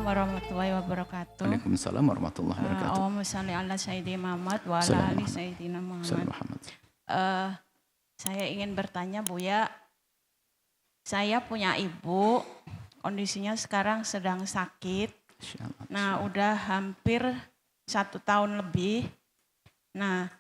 warahmatullahi wabarakatuh. Waalaikumsalam warahmatullahi wabarakatuh. Allahumma sholli ala sayyidina Muhammad wa ala ali sayyidina Muhammad. Saya ingin bertanya Buya, saya punya ibu, kondisinya sekarang sedang sakit. Nah udah hampir 1 tahun lebih. Nah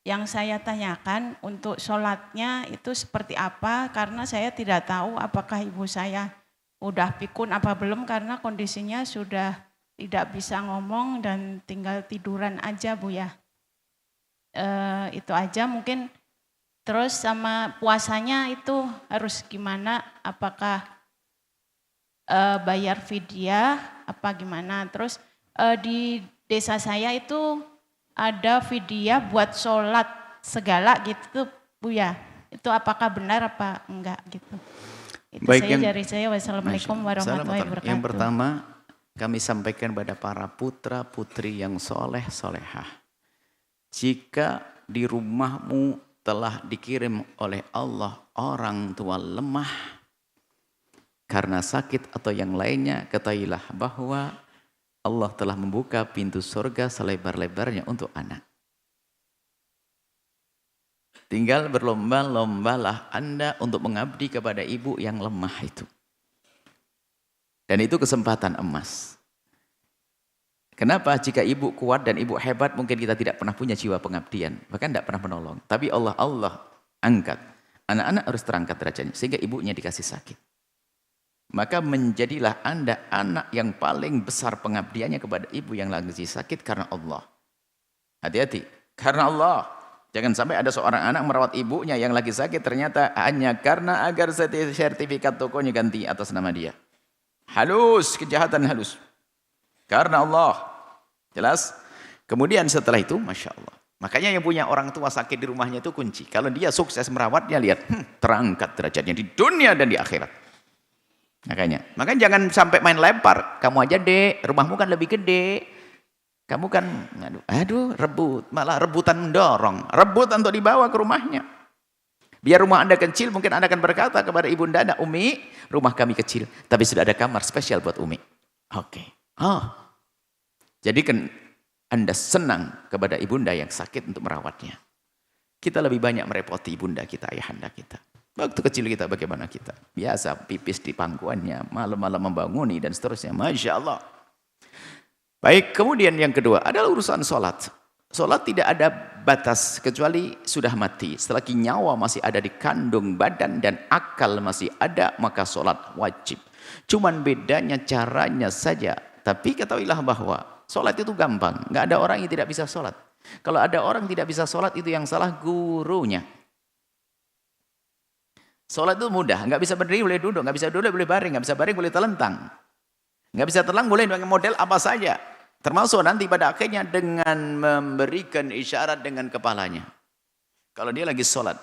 yang saya tanyakan untuk sholatnya itu seperti apa, karena saya tidak tahu apakah ibu saya udah pikun apa belum, karena kondisinya sudah tidak bisa ngomong dan tinggal tiduran aja Bu ya. Itu aja mungkin. Terus sama puasanya itu harus gimana, apakah bayar fidyah apa gimana. Terus di desa saya itu ada fidyah buat sholat segala gitu Bu ya. Itu apakah benar apa enggak gitu. Itu baik, dari saya. Wassalamualaikum warahmatullahi wabarakatuh. Yang pertama kami sampaikan pada para putra putri yang soleh solehah. Jika di rumahmu telah dikirim oleh Allah orang tua lemah karena sakit atau yang lainnya, ketahuilah bahwa Allah telah membuka pintu surga selebar-lebarnya untuk anak. Tinggal berlomba-lombalah Anda untuk mengabdi kepada ibu yang lemah itu. Dan itu kesempatan emas. Kenapa? Jika ibu kuat dan ibu hebat, mungkin kita tidak pernah punya jiwa pengabdian. Bahkan tidak pernah menolong. Tapi Allah angkat. Anak-anak harus terangkat derajatnya. Sehingga ibunya dikasih sakit. Maka menjadilah Anda anak yang paling besar pengabdiannya kepada ibu yang lagi sakit karena Allah. Hati-hati. Karena Allah. Jangan sampai ada seorang anak merawat ibunya yang lagi sakit. Ternyata hanya karena agar sertifikat tokonya ganti atas nama dia. Halus. Kejahatan halus. Karena Allah. Jelas? Kemudian setelah itu, Masya Allah. Makanya yang punya orang tua sakit di rumahnya itu kunci. Kalau dia sukses merawatnya, lihat, terangkat derajatnya di dunia dan di akhirat. Makanya jangan sampai main lempar. Kamu aja dek, rumahmu kan lebih gede. Kamu kan, malah rebutan mendorong. Rebutan untuk dibawa ke rumahnya. Biar rumah Anda kecil, mungkin Anda akan berkata kepada ibunda Anda, Umi, rumah kami kecil, tapi sudah ada kamar spesial buat Umi. Oke. Jadi kan Anda senang kepada ibunda yang sakit untuk merawatnya. Kita lebih banyak merepoti ibunda kita, ayahanda kita. Waktu kecil kita bagaimana kita? Biasa pipis di pangkuannya, malam-malam membanguni dan seterusnya. Masya Allah. Baik, kemudian yang kedua adalah urusan sholat. Sholat tidak ada batas kecuali sudah mati. Selagi nyawa masih ada di kandung badan dan akal masih ada, maka sholat wajib. Cuman bedanya caranya saja. Tapi ketahuilah bahwa sholat itu gampang. Nggak ada orang yang tidak bisa sholat. Kalau ada orang tidak bisa sholat, itu yang salah gurunya. Sholat itu mudah. Nggak bisa berdiri boleh duduk. Nggak bisa duduk boleh baring. Nggak bisa baring boleh telentang. Nggak bisa telang boleh dengan model apa saja. Termasuk nanti pada akhirnya dengan memberikan isyarat dengan kepalanya. Kalau dia lagi sholat.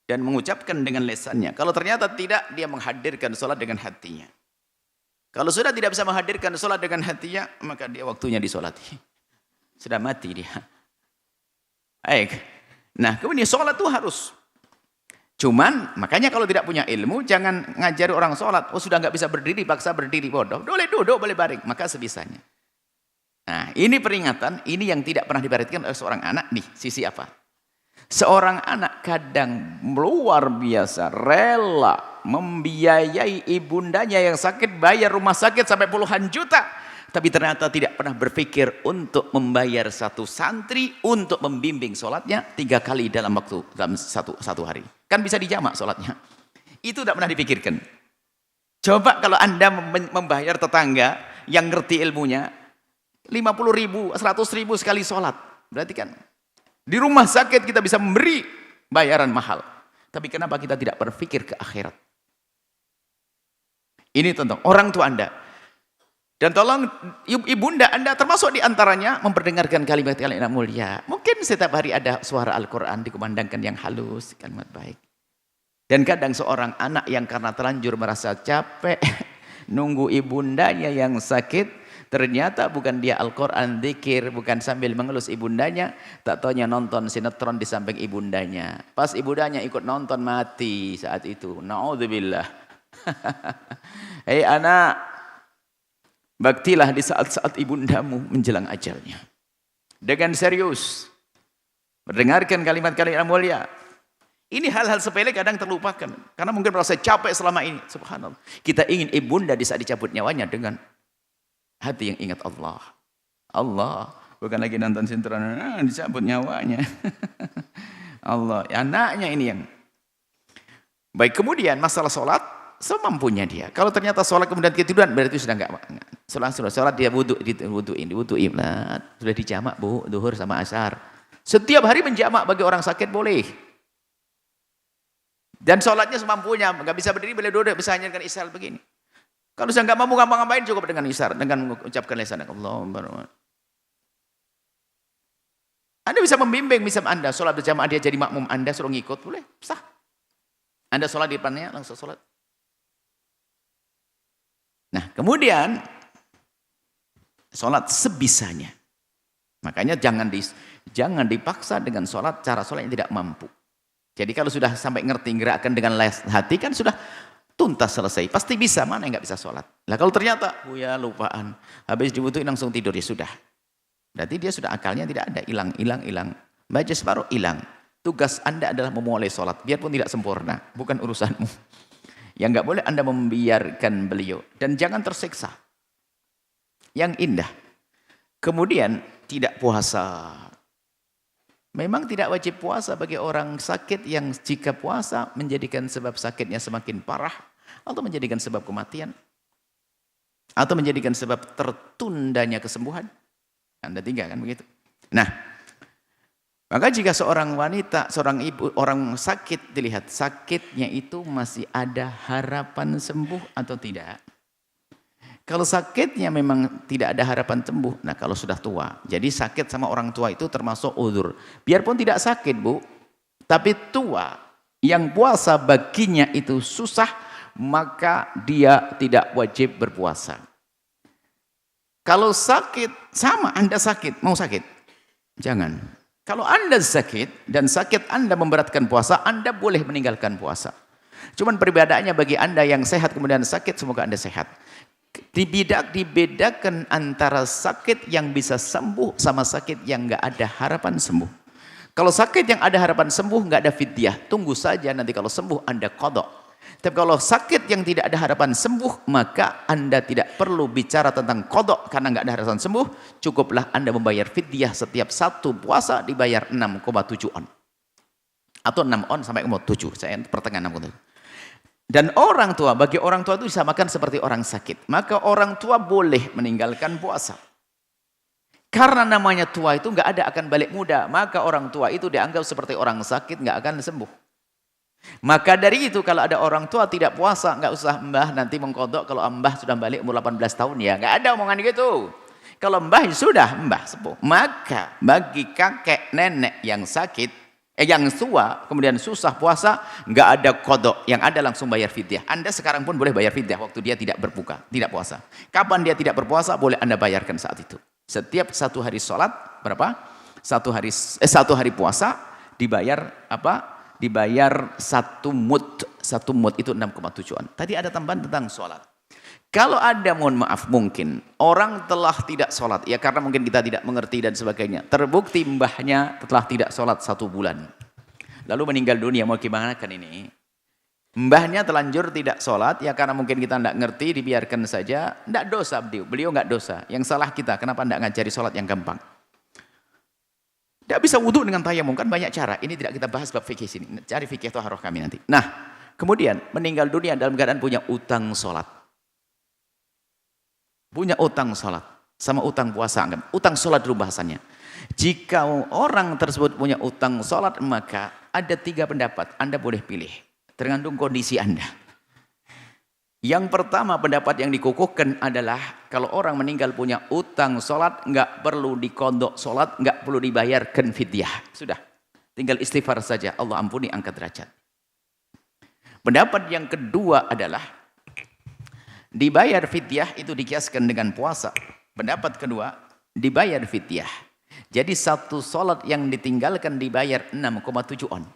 Dan mengucapkan dengan lesannya. Kalau ternyata tidak, dia menghadirkan sholat dengan hatinya. Kalau sudah tidak bisa menghadirkan sholat dengan hatinya, maka dia waktunya disolati. Sudah mati dia. Baik. Nah, kemudian sholat itu harus. Cuman, makanya kalau tidak punya ilmu, jangan ngajari orang sholat. Oh sudah nggak bisa berdiri, paksa berdiri, bodoh. Boleh duduk, boleh baring. Maka sebisanya. Nah, ini peringatan, ini yang tidak pernah diperhatikan oleh seorang anak. Nih, sisi apa? Seorang anak kadang luar biasa rela membiayai ibundanya yang sakit, bayar rumah sakit sampai puluhan juta, tapi ternyata tidak pernah berpikir untuk membayar satu santri untuk membimbing sholatnya 3 kali dalam satu hari. Kan bisa dijamak sholatnya. Itu tidak pernah dipikirkan. Coba kalau Anda membayar tetangga yang ngerti ilmunya 50.000, 100.000 sekali sholat, berarti kan di rumah sakit kita bisa memberi bayaran mahal. Tapi kenapa kita tidak berpikir ke akhirat? Ini tentang orang tua Anda. Dan tolong ibunda Anda termasuk diantaranya memperdengarkan kalimat-kalimat mulia. Mungkin setiap hari ada suara Al-Quran dikumandangkan yang halus, kalimat baik. Dan kadang seorang anak yang karena terlanjur merasa capek, nunggu ibundanya yang sakit, ternyata bukan dia Al-Quran, zikir, bukan sambil mengelus ibundanya, tak taunya nonton sinetron di samping ibundanya. Pas ibundanya ikut nonton, mati saat itu. Na'udzubillah. Hei anak, Baktilah di saat-saat ibundamu menjelang ajalnya. Dengan serius. Mendengarkan kalimat-kalimat mulia. Ini hal-hal sepele kadang terlupakan. Karena mungkin merasa capek selama ini. Subhanallah. Kita ingin ibunda di saat dicabut nyawanya dengan hati yang ingat Allah. Allah. Bukan lagi nonton sinetron. Dicabut nyawanya. Allah. Anaknya ini yang. Baik, kemudian masalah sholat. Semampunya dia. Kalau ternyata sholat kemudian ketiduran, berarti sudah enggak. Sholat dia diwuduin. Sudah dijamak, Bu. Duhur sama asar. Setiap hari menjamak bagi orang sakit boleh. Dan sholatnya semampunya. Enggak bisa berdiri, boleh duduk. Bisa hanya dengan isyarat begini. Kalau saya enggak mampu ngapa-ngapain, cukup dengan isyarat. Dengan mengucapkan lisan Allah. Anda bisa membimbing, bisa Anda. Sholat berjamaah dia jadi makmum Anda, suruh ngikut. Boleh, sah. Anda sholat di depannya, langsung sholat. Nah, kemudian sholat sebisanya. Makanya jangan dipaksa dengan sholat, cara sholat yang tidak mampu. Jadi kalau sudah sampai ngerti gerakan dengan hati kan sudah tuntas selesai. Pasti bisa, mana yang nggak bisa sholat. Nah kalau ternyata, ya lupaan. Habis diwuduin langsung tidur, ya sudah. Berarti dia sudah akalnya tidak ada, hilang. Baca separuh, hilang. Tugas Anda adalah memulai sholat, biarpun tidak sempurna. Bukan urusanmu. Yang nggak boleh Anda membiarkan beliau. Dan jangan tersiksa. Yang indah. Kemudian tidak puasa. Memang tidak wajib puasa bagi orang sakit yang jika puasa menjadikan sebab sakitnya semakin parah. Atau menjadikan sebab kematian. Atau menjadikan sebab tertundanya kesembuhan. Anda tinggal kan begitu. Nah. Maka jika seorang wanita, seorang ibu, orang sakit dilihat sakitnya itu masih ada harapan sembuh atau tidak. Kalau sakitnya memang tidak ada harapan sembuh, nah kalau sudah tua, jadi sakit sama orang tua itu termasuk udzur. Biarpun tidak sakit Bu, tapi tua yang puasa baginya itu susah, maka dia tidak wajib berpuasa. Kalau sakit, sama Anda sakit, mau sakit? Jangan. Kalau Anda sakit dan sakit Anda memberatkan puasa, Anda boleh meninggalkan puasa. Cuman perbedaannya bagi Anda yang sehat kemudian sakit, semoga Anda sehat. Dibedakan antara sakit yang bisa sembuh sama sakit yang nggak ada harapan sembuh. Kalau sakit yang ada harapan sembuh nggak ada fidyah, tunggu saja nanti kalau sembuh Anda qadha. Tapi kalau sakit yang tidak ada harapan sembuh, maka Anda tidak perlu bicara tentang qadha karena nggak ada harapan sembuh. Cukuplah Anda membayar fidyah setiap satu puasa dibayar 6,7 on. Atau 6 on sampai 7. Saya pertengahan 6,7. Dan orang tua, bagi orang tua itu disamakan seperti orang sakit. Maka orang tua boleh meninggalkan puasa. Karena namanya tua itu nggak ada akan balik muda. Maka orang tua itu dianggap seperti orang sakit, nggak akan sembuh. Maka dari itu kalau ada orang tua tidak puasa, nggak usah mbah nanti mengkodok kalau mbah sudah balik umur 18 tahun ya. Nggak ada omongan gitu. Kalau mbah sudah mbah sepuh. Maka bagi kakek nenek yang sakit, yang tua kemudian susah puasa, nggak ada kodok. Yang ada langsung bayar fidyah. Anda sekarang pun boleh bayar fidyah waktu dia tidak berbuka, tidak puasa. Kapan dia tidak berpuasa boleh Anda bayarkan saat itu. Setiap satu hari sholat berapa? Satu hari puasa dibayar apa? Dibayar satu mud itu 6,7 on. Tadi ada tambahan tentang sholat. Kalau ada mohon maaf mungkin orang telah tidak sholat ya karena mungkin kita tidak mengerti dan sebagainya. Terbukti mbahnya telah tidak sholat 1 bulan. Lalu meninggal dunia, mau gimana kan ini? Mbahnya telanjur tidak sholat ya karena mungkin kita tidak ngerti, dibiarkan saja. Tidak dosa beliau nggak dosa. Yang salah kita, kenapa tidak ngajari sholat yang gampang? Tidak bisa wudhu dengan tayamum, kan banyak cara. Ini tidak kita bahas bab fikih sini. Cari fikih thaharah kami nanti. Nah, kemudian meninggal dunia dalam keadaan punya utang sholat. Punya utang sholat. Sama utang puasa. Utang sholat dulu bahasannya. Jika orang tersebut punya utang sholat, maka ada 3 pendapat. Anda boleh pilih. Tergantung kondisi Anda. Yang pertama pendapat yang dikukuhkan adalah kalau orang meninggal punya utang sholat, nggak perlu dikodok sholat, nggak perlu dibayarkan fidyah. Sudah, tinggal istighfar saja. Allah ampuni, angkat derajat. Pendapat yang kedua adalah dibayar fidyah itu dikiaskan dengan puasa. Pendapat kedua, dibayar fidyah. Jadi satu sholat yang ditinggalkan dibayar 6,7 on.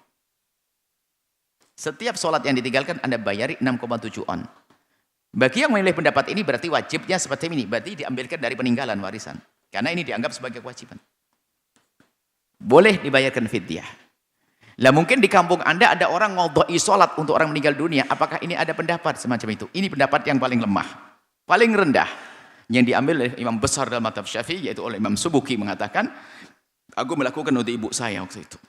Setiap sholat yang ditinggalkan Anda bayari 6,7 on. Bagi yang memilih pendapat ini berarti wajibnya seperti ini. Berarti diambilkan dari peninggalan warisan. Karena ini dianggap sebagai kewajiban. Boleh dibayarkan fidyah. Lah mungkin di kampung Anda ada orang ngodoi sholat untuk orang meninggal dunia. Apakah ini ada pendapat semacam itu? Ini pendapat yang paling lemah. Paling rendah. Yang diambil oleh imam besar dalam mazhab Syafi'i, yaitu oleh Imam Subuki mengatakan, aku melakukan untuk ibu saya waktu itu.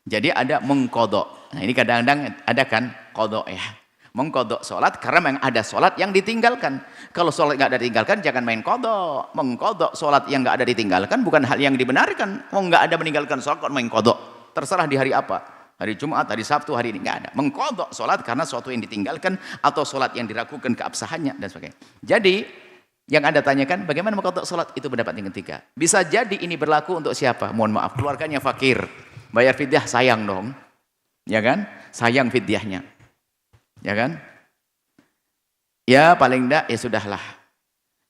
Jadi ada mengkodok. Nah ini kadang-kadang ada kan kodok ya. Mengkodok sholat karena memang ada sholat yang ditinggalkan. Kalau sholat nggak ada ditinggalkan jangan main kodok. Mengkodok sholat yang nggak ada ditinggalkan bukan hal yang dibenarkan. Mau nggak ada meninggalkan sholat kok main kodok. Terserah di hari apa. Hari Jumat, hari Sabtu, hari ini nggak ada. Mengkodok sholat karena sesuatu yang ditinggalkan atau sholat yang diragukan keabsahannya dan sebagainya. Jadi yang Anda tanyakan bagaimana mengkodok sholat itu pendapat yang ketiga. Bisa jadi ini berlaku untuk siapa? Mohon maaf keluarganya fakir. Bayar fidyah sayang dong. Ya kan? Sayang fidyahnya. Ya kan? Ya paling enggak ya sudahlah.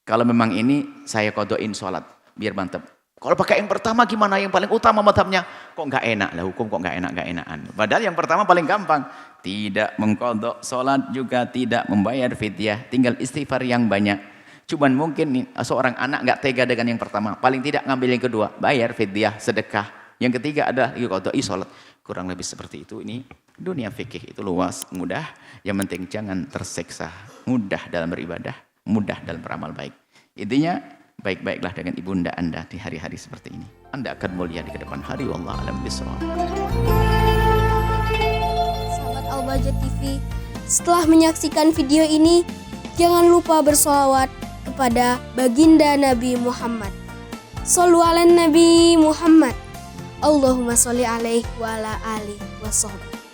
Kalau memang ini saya kodoin sholat biar mantap. Kalau pakai yang pertama gimana? Yang paling utama mazhabnya kok nggak enak lah, hukum kok nggak enakan. Padahal yang pertama paling gampang. Tidak mengkodok sholat juga tidak membayar fidyah. Tinggal istighfar yang banyak. Cuman mungkin nih, seorang anak nggak tega dengan yang pertama. Paling tidak ngambil yang kedua, bayar fidyah, sedekah. Yang ketiga adalah kodoi sholat. Kurang lebih seperti itu. Ini dunia fikih itu luas, mudah. Yang penting jangan tersiksa. Mudah dalam beribadah, mudah dalam beramal baik. Intinya, baik-baiklah dengan ibunda Anda di hari-hari seperti ini. Anda akan mulia di kedepan hari. Wallahu a'lam bishawab. Sahabat Al-Bahjah TV, setelah menyaksikan video ini, jangan lupa bersolawat kepada baginda Nabi Muhammad. Shollu ala Nabi Muhammad. Allahumma sholli alaihi wa ala alihi wa sahbihi.